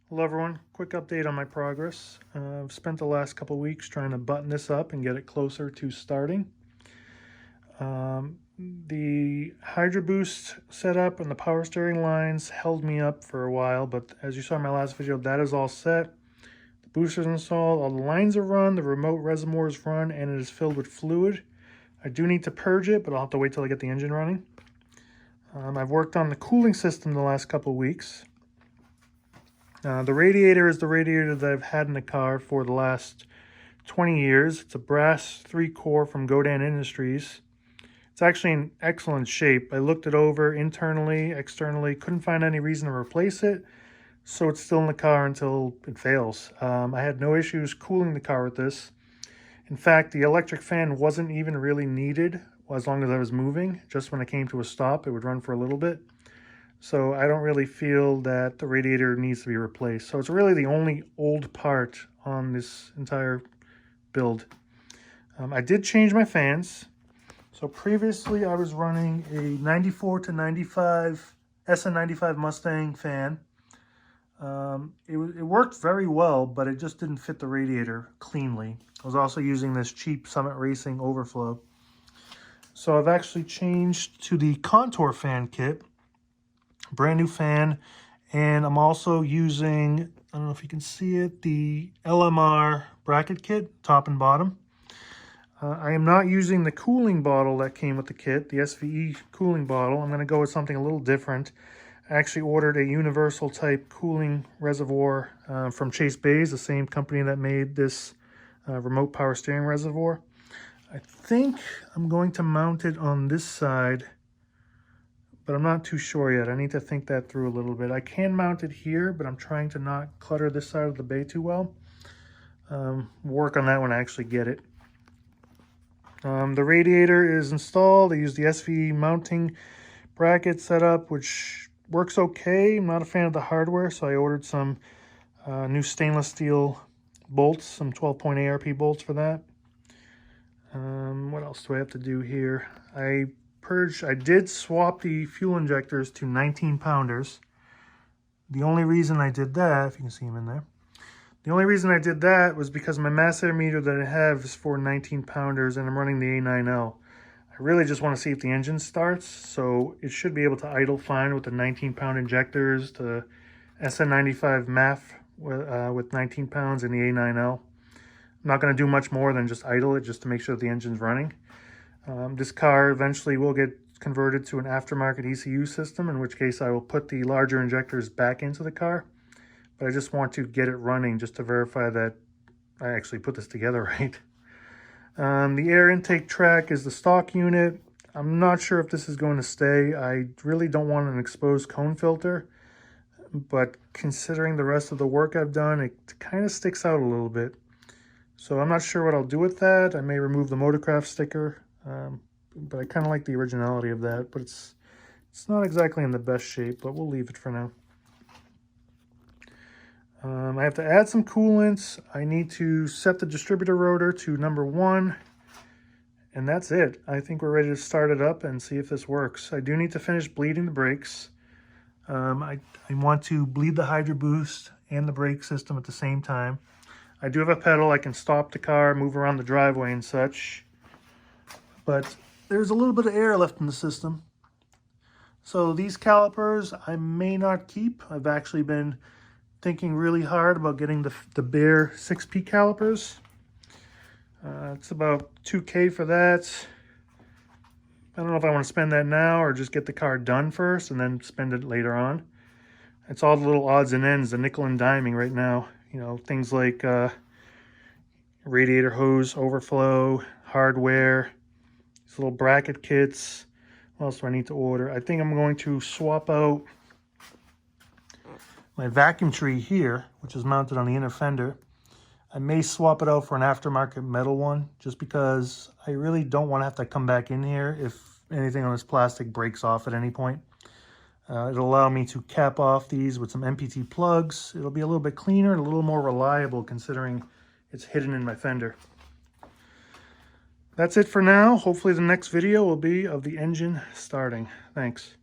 Hello everyone, quick update on my progress. I've spent the last couple weeks trying to button this up and get it closer to starting. The Hydro Boost setup and the power steering lines held me up for a while, but as you saw in my last video, that is all set. The booster's installed, all the lines are run, the remote reservoir is run, and it is filled with fluid. I do need to purge it, but I'll have to wait till I get the engine running. I've worked on the cooling system the last couple weeks. The radiator is the radiator that I've had in the car for the last 20 years. It's a brass 3-core from Godan Industries. It's actually in excellent shape. I looked it over internally, externally, couldn't find any reason to replace it, so it's still in the car until it fails. I had no issues cooling the car with this. In fact, the electric fan wasn't even really needed as long as I was moving. Just when it came to a stop, it would run for a little bit. So I don't really feel that the radiator needs to be replaced. So it's really the only old part on this entire build. I did change my fans. So previously I was running a 94 to 95 SN95 Mustang fan. It worked very well, but it just didn't fit the radiator cleanly. I was also using this cheap Summit Racing overflow. So I've actually changed to the Contour fan kit. Brand new fan, and I'm also using, I don't know if you can see it, the LMR bracket kit, top and bottom. I am not using the cooling bottle that came with the kit, the SVE cooling bottle. I'm going to go with something a little different. I actually ordered a universal type cooling reservoir from Chase Bays, the same company that made this remote power steering reservoir. I think I'm going to mount it on this side, but I'm not too sure yet. I need to think that through a little bit. I can mount it here, but I'm trying to not clutter this side of the bay too well. Work on that when I actually get it. The radiator is installed. I use the SVE mounting bracket setup, which works okay. I'm not a fan of the hardware, so I ordered some new stainless steel bolts, some 12-point ARP bolts for that. What else do I have to do here? I did swap the fuel injectors to 19-pounders. The only reason I did that, if you can see them in there, the only reason I did that was because my mass air meter that I have is for 19-pounders and I'm running the A9L. I really just want to see if the engine starts, so it should be able to idle fine with the 19-pound injectors, the SN95 MAF with 19 pounds and the A9L. I'm not going to do much more than just idle it just to make sure that the engine's running. This car eventually will get converted to an aftermarket ECU system, in which case I will put the larger injectors back into the car. But I just want to get it running just to verify that I actually put this together right. The air intake track is the stock unit. I'm not sure if this is going to stay. I really don't want an exposed cone filter, but considering the rest of the work I've done, it kind of sticks out a little bit. So I'm not sure what I'll do with that. I may remove the Motorcraft sticker. But I kind of like the originality of that, but it's not exactly in the best shape, but we'll leave it for now. I have to add some coolants. I need to set the distributor rotor to number 1, and that's it. I think we're ready to start it up and see if this works. I do need to finish bleeding the brakes. I want to bleed the Hydro Boost and the brake system at the same time. I do have a pedal. I can stop the car, move around the driveway and such. But there's a little bit of air left in the system. So these calipers I may not keep. I've actually been thinking really hard about getting the bare 6P calipers. It's about $2K for that. I don't know if I want to spend that now or just get the car done first and then spend it later on. It's all the little odds and ends, the nickel and diming right now. You know, things like radiator hose overflow, hardware, these little bracket kits. What else do I need to order? I think I'm going to swap out my vacuum tree here, which is mounted on the inner fender. I may swap it out for an aftermarket metal one, just because I really don't want to have to come back in here if anything on this plastic breaks off at any point. It'll allow me to cap off these with some MPT plugs. It'll be a little bit cleaner and a little more reliable considering it's hidden in my fender. That's it for now. Hopefully the next video will be of the engine starting. Thanks.